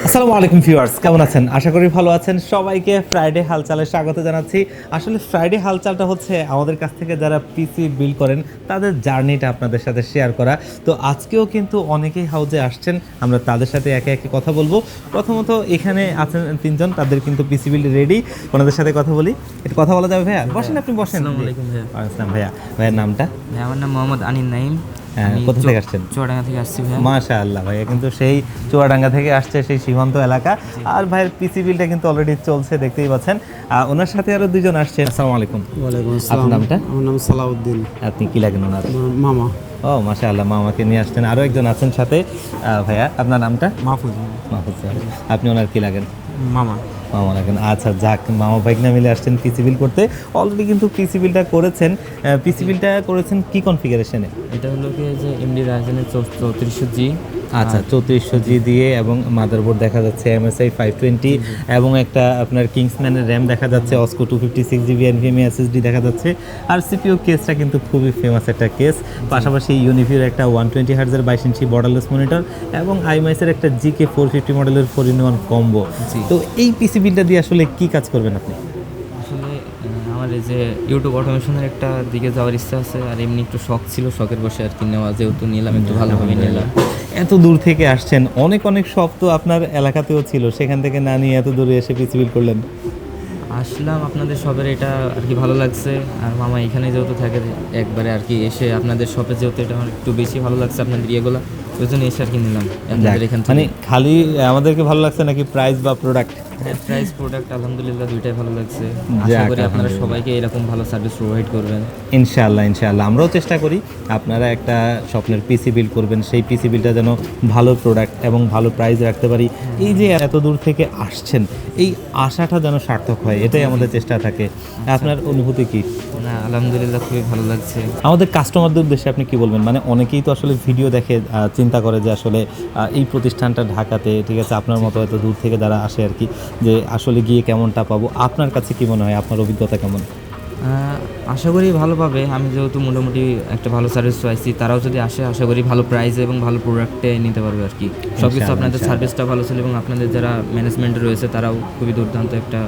আসসালামু আলাইকুম ভিউয়ার্স, কেমন আছেন? আশা করি ভালো আছেন। সবাইকে ফ্রাইডে হালচালে স্বাগত জানাচ্ছি। আসলে ফ্রাইডে হালচালটা হচ্ছে আমাদের কাছ থেকে যারা পিসি বিল্ড করেন তাদের জার্নিটা আপনাদের সাথে শেয়ার করা। তো আজকেও কিন্তু অনেকেই হাউজে আসছেন, আমরা তাদের সাথে একে একে কথা বলবো। প্রথমত এখানে আছেন তিনজন, তাদের কিন্তু পিসি বিল্ড রেডি, ওনাদের সাথে কথা বলি। একটু কথা বলা যাবে ভাইয়া? বসেন, আপনি বসেন। আসসালামু আলাইকুম ভাইয়া। আসসালাম ভাইয়া। ভাইয়ার নামটা? ভাই আমার নাম মোহাম্মদ আনিন নাইম। আমি কোথা থেকে আসছেন? চুয়াডাঙ্গা থেকে আসছি ভাইয়া। মাশাআল্লাহ, ভাইয়া কিন্তু সেই চুয়াডাঙ্গা থেকে আসছে, সেই সীমান্ত এলাকা। আর ভাইয়ের পিসি বিলটা কিন্তু অলরেডি চলছে, দেখতেই পাচ্ছেন। ওনার সাথে আরো দুজন আসছে। আসসালামু আলাইকুম। ওয়ালাইকুম আসসালাম। আপনার নামটা? আমার নাম সালাউদ্দিন। আপনি কি লাগেন ওনার? মামা। ও মাশাআল্লাহ, মামাকে নিয়ে আসছেন। আরো একজন আছেন সাথে। ভাইয়া আপনার নামটা? মাহফুজ। মাহফুজ স্যার। আপনি ওনার কি লাগেন? মামা। মামা লাগেন। আচ্ছা, যাক, মামা ভাইকনা মিলে আসছেন পিসি বিল করতে। অলরেডি কিন্তু পিসি বিলটা করেছেন। পিসি বিলটা করেছেন কি কনফিগারেশনে? এটা হলো কি যে এমডি রাইজেনের 3400G। আচ্ছা, 3400G দিয়ে, এবং মাদারবোর্ড দেখা যাচ্ছে MSI 520, এবং একটা আপনার কিংসম্যানের র্যাম দেখা যাচ্ছে, অস্কো 256GB NVMe SSD দেখা যাচ্ছে। আর সিপিইউ কেসটা কিন্তু খুবই ফেমাস একটা কেস। পাশাপাশি ইউনিভির একটা 120 হার্জের 22 ইঞ্চি বর্ডারলেস মনিটর, এবং আইমাইসের একটা GK 450 মডেলের 4-in-1 কম্বো। তো এই পিসি বিলটা দিয়ে আসলে কি কাজ করবেন আপনি? আসলে আমার এই যে ইউটিউব অটোমেশনের একটা দিকে যাওয়ার ইচ্ছা আছে, আর এমনি একটু শখ ছিল, শখের বসে আর কি নেওয়া, যেহেতু নিলাম একটু ভালোভাবে নিলাম। এত দূর থেকে আসছেন, অনেক অনেক শপ তো আপনার এলাকাতেও ছিল, সেখান থেকে না নিয়ে এত দূরে এসে পিসি বিল করলেন। আসলাম আপনাদের শপের, এটা আর কি ভালো লাগছে। আর মামা এখানে যেহেতু থাকে, একবারে আর কি এসে আপনাদের শপে যেহেতু এটা আমার একটু বেশি ভালো লাগছে, আপনাদের ইয়েগুলো, ওই জন্য এসে আর কি নিলাম আপনাদের এখান থেকে। মানে খালি আমাদেরকে ভালো লাগছে নাকি প্রাইস বা প্রোডাক্ট? প্রাইস প্রোডাক্ট আলহামদুলিল্লাহ দুইটাই ভালো লাগছে। আশা যাক, করি আপনারা আলহামদুলিল্লাহ। সবাইকে এরকম ভালো সার্ভিস প্রোভাইড করবেন। ইনশাআল্লাহ ইনশাআল্লাহ, আমরাও চেষ্টা করি আপনারা একটা স্বপ্নের পিসি বিল করবেন, সেই পিসি বিলটা যেন ভালো প্রোডাক্ট এবং ভালো প্রাইস রাখতে পারি। এই যে এত দূর থেকে আসছেন, এই আশাটা যেন সার্থক হয়, এটাই আমাদের চেষ্টা থাকে। আপনার অনুভূতি কি? না, আলহামদুলিল্লাহ খুবই ভালো লাগছে। আমাদের কাস্টমারদের উদ্দেশ্যে আপনি কি বলবেন? মানে অনেকেই তো আসলে ভিডিও দেখে চিন্তা করে যে আসলে এই প্রতিষ্ঠানটা ঢাকাতে, ঠিক আছে, আপনার মতো এত দূর থেকে যারা আসে আর কি, যে আসলে গিয়ে কেমনটা পাবো। আপনার কাছে কি মনে হয়, আপনার অভিজ্ঞতা কেমন? আশা করি ভালো পাবে। আমি যেহেতু মোটামুটি একটা ভালো সার্ভিস পাইছি, তারাও যদি আসে আশা করি ভালো প্রাইসে এবং ভালো প্রোডাক্টে নিতে পারবে আর কি। সব কিছু আপনাদের সার্ভিসটা ভালো ছিল, এবং আপনাদের যারা ম্যানেজমেন্টে রয়েছে তারাও খুবই দুর্দান্ত একটা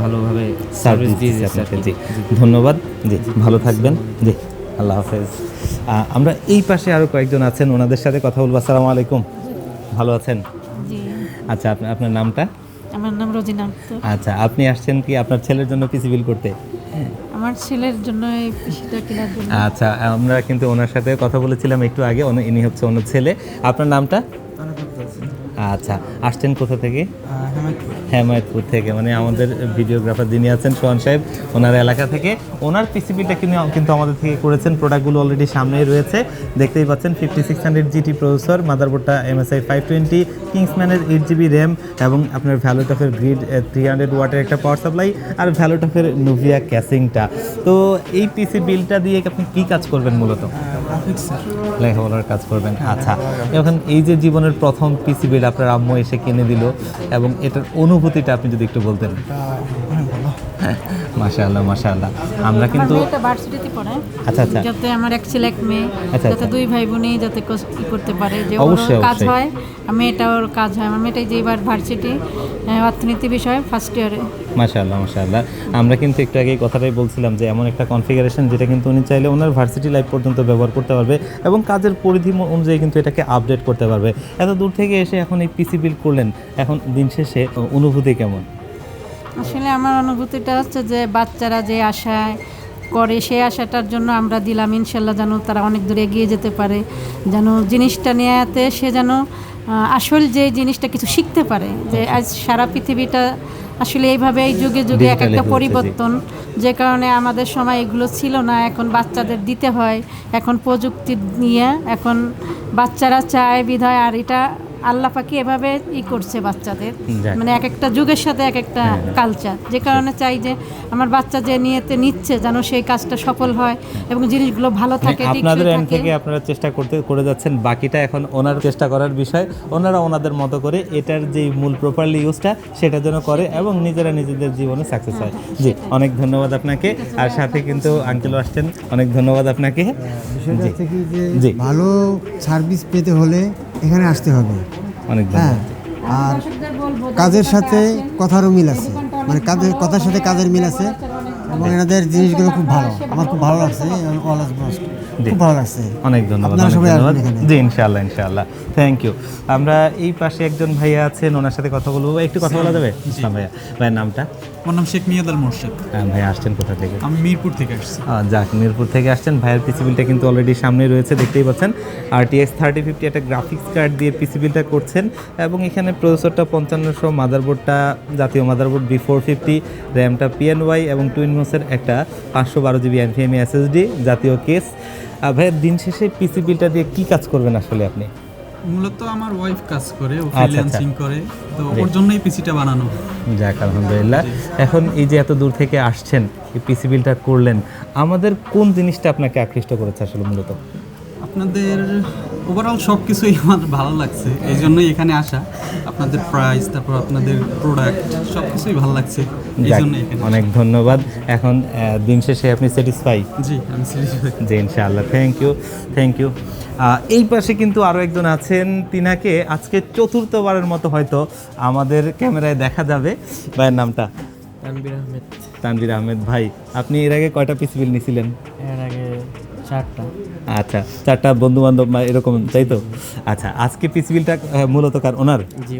ভালোভাবে সার্ভিস দিয়ে দিচ্ছে আর কি। জি, ধন্যবাদ। জি, ভালো থাকবেন। জি, আল্লাহ হাফেজ। আমরা এই পাশে আরও কয়েকজন আছেন, ওনাদের সাথে কথা বলবো। আসসালামু আলাইকুম, ভালো আছেন? জি, আচ্ছা, আপনার নামটা? আমার নাম রোজিনা আক্তার। আচ্ছা, আপনি আসছেন কি আপনার ছেলের জন্য পিসি বিল করতে? আমার ছেলের জন্য এই পিসিটা কেনার জন্য। আচ্ছা, আমরা কিন্তু ওনার সাথে কথা বলেছিলাম একটু আগে। ইনি হচ্ছে ওনার ছেলে। আপনার নামটা? আচ্ছা, আসছেন কোথা থেকে? হেমায়তপুর থেকে। মানে আমাদের ভিডিওগ্রাফার যিনি আছেন সোহান সাহেব, ওনার এলাকা থেকে। ওনার পিসিবিটা কিন্তু আমাদের থেকে করেছেন। প্রোডাক্টগুলো অলরেডি সামনেই রয়েছে, দেখতেই পাচ্ছেন। 5600 GT প্রসেসর, মাদারবোর্ডটা MSI 520, কিংসম্যানের 8GB র্যাম, এবং আপনার ভ্যালোটফের গ্রিড 300 ওয়াটের একটা পাওয়ার সাপ্লাই, আর ভ্যালোটফের নুভিয়া ক্যাসিংটা। তো এই পিসি বিলটা দিয়ে আপনি কী কাজ করবেন মূলত? লেখাপড়ার কাজ করবেন। আচ্ছা, এখন এই যে জীবনের প্রথম পিসি বিল আপনার আম্মু এসে কিনে দিল, এবং এটার অনুভূতিটা আপনি যদি একটু বলতেন। মাশাআল্লাহ মাশাআল্লাহ। আমরা কিন্তু এটা ভার্সিটিতে পড়ে। আচ্ছা আচ্ছা, যাতে আমার এক ছেলে এক মেয়ে, আচ্ছা, যাতে দুই ভাই বোনই যাতে ই করতে পারে, যে ওর অবশ্যই, কাজ অবশ্যই। হয়, আমি এটা ওর কাজ হয়। আমার মেয়েটাই যে এবার ভার্সিটি অর্থনীতি বিষয়ে ফার্স্ট ইয়ারে। মাশাআল্লাহ মাশাআল্লাহ। আমরা কিন্তু একটু আগেই কথাটাই বলছিলাম যে এমন একটা কনফিগারেশন যেটা কিন্তু উনি চাইলে ওনার ভার্সিটি লাইফ পর্যন্ত ব্যবহার করতে পারবে, এবং কাজের পরিধি অনুযায়ী কিন্তু এটাকে আপডেট করতে পারবে। এত দূর থেকে এসে এখন এই পিসি বিল করলেন, এখন দিন শেষে অনুভূতি কেমন? আসলে আমার অনুভূতিটা হচ্ছে যে বাচ্চারা যে আশায় করে, সেই আশাটার জন্য আমরা দিলাম। ইনশাল্লাহ যেন তারা অনেক দূর এগিয়ে যেতে পারে, যেন জিনিসটা নেওয়াতে সে যেন আসল যে জিনিসটা কিছু শিখতে পারে। যে আজ সারা পৃথিবীটা আসলে এইভাবে এই যুগে যুগে এক একটা পরিবর্তন, যে কারণে আমাদের সময় এগুলো ছিল না, এখন বাচ্চাদের দিতে হয়। এখন প্রযুক্তি নিয়ে এখন বাচ্চারা চায় বিধায়, আর এটা আল্লাহ পাকি এভাবে করছে বাচ্চাদের, মানে এক একটা যুগের সাথে এক একটা কালচার, যে কারণে চাই যে আমার বাচ্চা যে নিচ্ছে যেন সেই কাজটা সফল হয় এবং জিনিসগুলো ভালো থাকে। আপনাদের এন্ড থেকে আপনারা চেষ্টা করে যাচ্ছেন, বাকিটা এখন ওনার চেষ্টা করার বিষয়। ওনারা ওনাদের মতো করে এটার যে মূল প্রপারলি ইউজটা সেটা যেন করে, এবং নিজেরা নিজেদের জীবনে সাকসেস হয়। জি, অনেক ধন্যবাদ আপনাকে। আর সাথে কিন্তু আঙ্কেলও আসছেন, অনেক ধন্যবাদ আপনাকে। বিষয়টা হচ্ছে কি যে ভালো সার্ভিস পেতে হলে এখানে আসতে হবে। অনেক ধন্যবাদ। আর কাজের সাথে কথারও মিল আছে, মানে কথার সাথে কাজের মিল আছে এবং এনাদের জিনিসগুলো খুব ভালো, আমার খুব ভালো লাগছে। অলওয়েজ বেস্ট, খুব ভালো লাগছে। অনেক ধন্যবাদ, আপনারা অনেক সবাই ধন্যবাদ। আসবেন এখানে। জি ইনশাআল্লাহ, ইনশাআল্লাহ, থ্যাংক ইউ। আমরা এই পাশে একজন ভাইয়া আছেন, ওনার সাথে কথা বলবো। একটু কথা বলা যাবে? ইসলাম ভাইয়া, ভাইয়ের নামটা? আমার নাম শেখ মিয়াদ আল মোর্শেদ। ভাই আসছেন কোথা থেকে? আমি মিরপুর থেকে আসছি। যাক, মিরপুর থেকে আসছেন। ভাইয়ের পিসিবিলটা কিন্তু অলরেডি সামনে রয়েছে, দেখতেই পাচ্ছেন। RTX 3050 একটা গ্রাফিক্স কার্ড দিয়ে পিসিবিলটা করছেন এবং এখানে প্রসেসরটা 5500, মাদারবোর্ডটা জাতীয় মাদারবোর্ড B450, র্যামটা PNY এবং টুইনমোসের একটা 512GB NVMe SSD জাতীয় কেস। ভাইয়ের দিন শেষে পিসিবিলটা দিয়ে কি কাজ করবেন আসলে আপনি? মূলত আমার ওয়াইফ কাজ করে, ও আচ্ছা। ফ্রিল্যান্সিং করে, তো ওর জন্যই পিসিটা বানানো। যাক আলহামদুলিল্লাহ। এখন এই যে এত দূর থেকে আসছেন, এই পিসিবিলটা করলেন, আমাদের কোন জিনিসটা আপনাকে আকৃষ্ট করেছে আসলে মূলত? আপনাদের ওভারঅল সব কিছুই আমার ভালো লাগছে, এই জন্যই এখানে আসা। আপনাদের প্রাইস, তারপর আপনাদের প্রোডাক্ট, সব কিছুই ভালো লাগছে, এই যাক, জন্যই এখানে। অনেক ধন্যবাদ। এখন দিন শেষে আপনি স্যাটিসফাই? জি, আমি সিরিয়াস। জি ইনশাআল্লাহ, থ্যাংক ইউ, থ্যাংক ইউ। এই পাশে কিন্তু আরও একজন আছেন, তিনাকে আজকে চতুর্থবারের মতো হয়তো আমাদের ক্যামেরায় দেখা যাবে। ভাইয়ের নামটা? তানভীর আহমেদ। তানভীর আহমেদ ভাই, আপনি এর আগে কয়টা পিসিবিল নিয়েছিলেন? এর আগে 4টা। আচ্ছা, 4টা বন্ধু বান্ধব এরকম, তাই তো? আচ্ছা, আজকে পিসিবিলটা মূলত কার? ওনার? জি।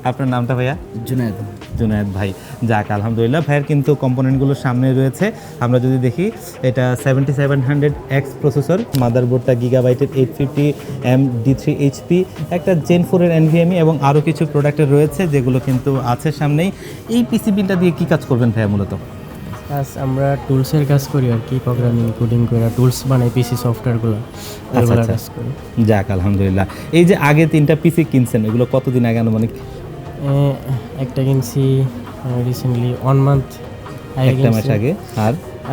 আপনার নামটা ভাইয়া? জুনায়েদ। জুনায়েদ ভাই, যাক আলহামদুলিল্লাহ। ভাইয়ের কিন্তু কম্পোনেন্টগুলো সামনে রয়েছে। আমরা যদি দেখি, এটা 7700X প্রসেসর, মাদারবোর্ডটা গিগাবাইটের 850M D3HP, একটা Gen 4 এর NVMe এবং আরও কিছু প্রোডাক্টের রয়েছে যেগুলো কিন্তু আছে সামনেই। এই পিসিবিলটা দিয়ে কী কাজ করবেন ভাইয়া মূলত? কাজ আমরা টুলসের কাজ করি আর কি, প্রোগ্রামিং কোডিং করে টুলস বানাই, পিসি সফটওয়্যারগুলো এগুলো কাজ করি। যাক আলহামদুলিল্লাহ। এই যে আগে 3টা পিসি কিনছেন, এগুলো কতদিন আগে আনুমানিক? একটা কিনছি রিসেন্টলি 1 মান্থ আগে, একটা মাস আগে,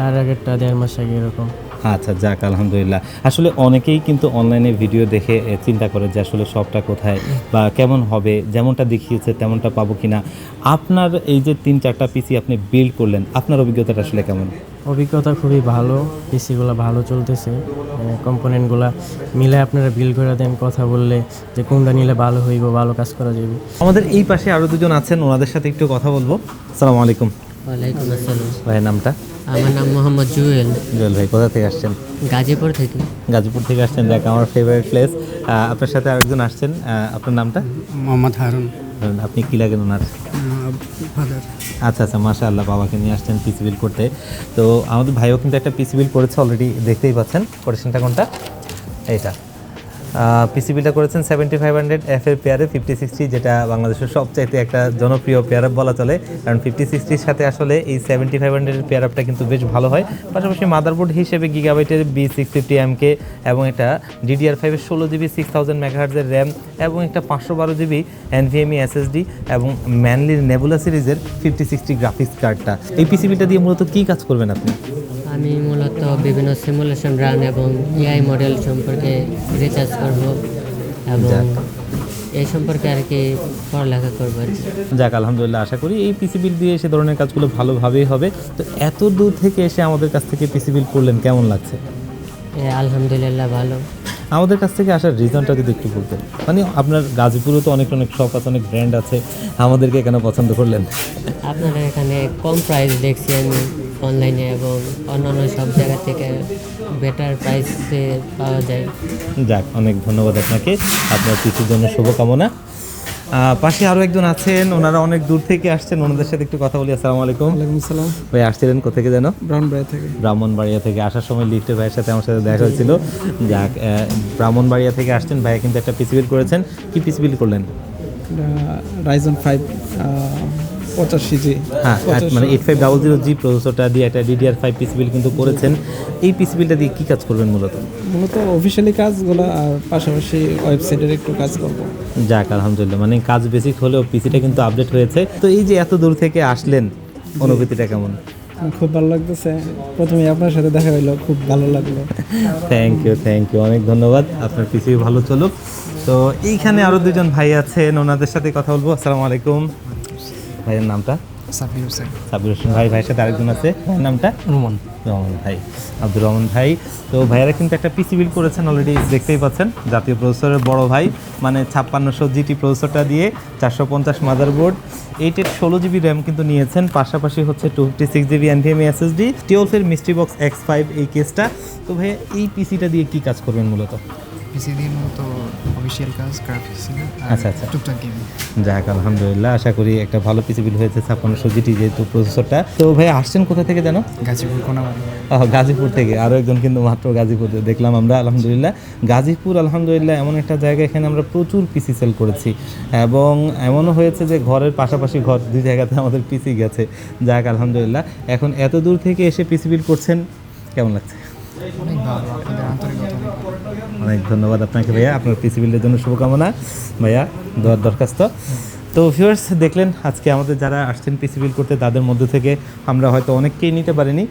আর আগেরটা 1.5 মাস আগে এরকম। আচ্ছা, যাক আলহামদুলিল্লাহ। আসলে অনেকেই কিন্তু অনলাইনে ভিডিও দেখে চিন্তা করে যে আসলে শপটা কোথায় বা কেমন হবে, যেমনটা দেখিয়েছে তেমনটা পাবো কিনা। আপনার এই যে 3-4টা পিসি আপনি বিল্ড করলেন, আপনার অভিজ্ঞতাটা আসলে কেমন? অভিজ্ঞতা খুবই ভালো, পিসিগুলো ভালো চলতেছে, কম্পোনেন্টগুলো মিলে আপনারা বিল করে দেন, কথা বললে যে কোনটা নিলে ভালো হইব, ভালো কাজ করা যাবে। আমাদের এই পাশে আরও দুজন আছেন, ওনাদের সাথে একটু কথা বলবো। আসসালামু আলাইকুম। ওয়ালাইকুম আসসালাম। ভাইয়ের নামটা? আমার নাম মোহাম্মদ জুয়েল। জুয়েল ভাই, কোথা থেকে আসছেন? গাজীপুর থেকে। গাজীপুর থেকে আসছেন, যাক আমার ফেভারিট প্লেস। আপনার সাথে আরেকজন আসছেন, আপনার নামটা? মোহাম্মদ হারুন। আপনি কি লাগেন ওনার? ফাদার। আচ্ছা আচ্ছা, মাশাআল্লাহ, বাবাকে নিয়ে আসছেন পিসি বিল করতে। তো আমাদের ভাইও কিন্তু একটা পিসি বিল করেছে অলরেডি, দেখতেই পাচ্ছেন। কোটেশনটা কোনটা? এইটা। পিসি বিলটা করেছেন 7500F এর পেয়ারে 5060, যেটা বাংলাদেশের সবচাইতে একটা জনপ্রিয় পেয়ার আপ বলা চলে, কারণ 5060-র সাথে আসলে এই 7500 পেয়ার আপটা কিন্তু বেশ ভালো হয়। পাশাপাশি মাদারবোর্ড হিসেবে গিগাবাইটের B650MK এবং এটা DDR5 এর 16GB 6000 MHz এর র্যাম এবং একটা 512GB NVMe SSD এবং ম্যানলির নেবুলা সিরিজের 5060 গ্রাফিক্স কার্ডটা। এই পিসিবিটা দিয়ে মূলত কী কাজ করবেন আপনি? আমি মূলত বিভিন্ন সিমুলেশন রান এবং এআই মডেল সম্পর্কে রিসার্চ করব এবং এই সম্পর্কে আর কি পড়ালেখা করবো আর কি। যাক আলহামদুলিল্লাহ, আশা করি এই পিসি বিল দিয়ে সে ধরনের কাজগুলো ভালোভাবেই হবে। তো এত দূর থেকে এসে আমাদের কাছ থেকে পিসি বিল করলেন, কেমন লাগছে? আলহামদুলিল্লাহ ভালো। আমাদের কাছ থেকে আসার রিজনটা যদি একটু বলতেন। মানে আপনার গাজীপুরে তো অনেক অনেক শপ আছে, অনেক ব্র্যান্ড আছে, আমাদেরকে কেন পছন্দ করলেন? আপনারা এখানে কম প্রাইস দেখছি আমি অনলাইনে এবং অন্যান্য সব জায়গা থেকে বেটার প্রাইসে পাওয়া যায়। যাক, অনেক ধন্যবাদ আপনাকে, আপনার পিসির জন্য শুভকামনা। পাশে আরও একজন আছেন, ওনারা অনেক দূর থেকে আসছেন, ওনাদের সাথে একটু কথা বলি। আসসালামু আলাইকুম। ওয়ালাইকুম আসসালাম। ভাই আসছিলেন কোথা থেকে যেন? ব্রাউনবাড়িয়া থেকে। ব্রাহ্মণবাড়িয়া থেকে। আসার সময় লিফটে ভাইয়ের সাথে আমার সাথে দেখা হয়েছিল। যাক, ব্রাহ্মণবাড়িয়া থেকে আসছেন, ভাইয়া কিন্তু একটা পিসি বিল করেছেন। কি পিসি বিল করলেন? Ryzen 5 85G। হ্যাঁ, মানে 8500G প্রসেসরটা দিয়ে একটা DDR5 পিসি বিল কিন্তু করেছেন। এই পিসি বিলটা দিয়ে কী কাজ করবেন মূলত? মূলত অফিসিয়ালি কাজগুলো আর পাশাপাশি ওয়েবসাইটের একটু কাজ করব। যাক আলহামদুলিল্লাহ, মানে কাজ বেসিক হলেও পিসিটা কিন্তু আপডেট হয়েছে। তো এই যে এত দূর থেকে আসলেন, অনুভূতিটা কেমন? খুব ভালো লাগতেছে, প্রথমে আপনার সাথে দেখা হইলো, খুব ভালো লাগলো। থ্যাংক ইউ, অনেক ধন্যবাদ। আপনার পিসি ভালো চলুক। তো এইখানে আরও দুজন ভাই আছেন, ওনাদের সাথে কথা বলবো। আসসালামু আলাইকুম। ভাইয়ের নামটা? সাব্বির হোসেন। সাব্বির হোসেন ভাই, ভাইয়ের সাথে আরেকজন আছে, ভাইয়ের নামটা রুমন। রহমান ভাই, আব্দুর রহমান ভাই। তো ভাইয়ারা কিন্তু একটা পিসি বিল করেছেন অলরেডি, দেখতেই পাচ্ছেন। জাতীয় প্রসেসরের বড় ভাই, মানে 5600 জিটি প্রসেসরটা দিয়ে 450 মাদারবোর্ড, 8 16 জিবি র্যাম কিন্তু নিয়েছেন, পাশাপাশি হচ্ছে 256 জিবি NVMe SSD, টিওলফের মিস্ট্রি বক্স X5 এই কেসটা। তো ভাইয়া এই পিসিটা দিয়ে কি কাজ করবেন মূলত? পিসি দিয়ে মূলত অফিসিয়াল কাজ, গ্রাফিক্স, আচ্ছা আচ্ছা, টুকটাক গেমিং। যাক আলহামদুলিল্লাহ, আশা করি একটা ভালো পিসি বিল হয়েছে 5600 জিটি যেহেতু প্রসেসরটা। তো ভাই আসছেন কোথা থেকে জানো? গাজীপুর কোনাবাড়ি। গাজীপুর থেকে, আরও একজন কিন্তু মাত্র গাজীপুর দেখলাম আমরা। আলহামদুলিল্লাহ গাজীপুর আলহামদুলিল্লাহ এমন একটা জায়গা, এখানে আমরা প্রচুর পিসি সেল করেছি এবং এমনও হয়েছে যে ঘরের পাশাপাশি ঘর দুই জায়গাতে আমাদের পিসি গেছে। যাক আলহামদুলিল্লাহ, এখন এত দূর থেকে এসে পিসি বিল করছেন, কেমন লাগছে? অনেক ভালো, আপনাদের আন্তরিকতা অনেক ভালো। অনেক ধন্যবাদ আপনাকে ভাইয়া, আপনার পিসি বিলের জন্য শুভকামনা ভাইয়া, দোয়ার দরখাস্ত। তো ভিউয়ার্স দেখলেন আজকে আমাদের যারা আসছেন পিসি বিল করতে, তাদের মধ্য থেকে আমরা হয়তো অনেককেই নিতে পারিনি,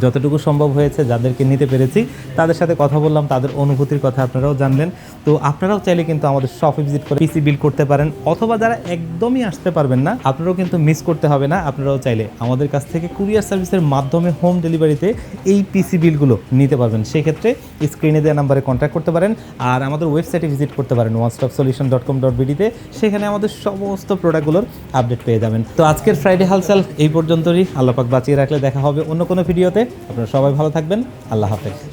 যতটুকু সম্ভব হয়েছে যাদেরকে নিতে পেরেছি তাদের সাথে কথা বললাম, তাদের অনুভূতির কথা আপনারাও জানলেন। তো আপনারাও চাইলে কিন্তু আমাদের শপে ভিজিট করে পিসি বিল করতে পারেন, অথবা যারা একদমই আসতে পারবেন না, আপনারাও কিন্তু মিস করতে হবে না। আপনারাও চাইলে আমাদের কাছ থেকে কুরিয়ার সার্ভিসের মাধ্যমে হোম ডেলিভারিতে এই পিসি বিলগুলো নিতে পারবেন। সেক্ষেত্রে স্ক্রিনে দেওয়া নাম্বারে কন্ট্যাক্ট করতে পারেন, আর আমাদের ওয়েবসাইটে ভিজিট করতে পারেন onestopsolution.com.bd-তে, সেখানে আমাদের সমস্ত প্রোডাক্টগুলোর আপডেট পেয়ে যাবেন। তো আজকের ফ্রাইডে হালচাল এই পর্যন্তই, আল্লাহ পাক বাঁচিয়ে রাখলে দেখা হবে অন্য কোনো ভিডিওতে। আপনারা সবাই ভালো থাকবেন, আল্লাহ হাফেজ।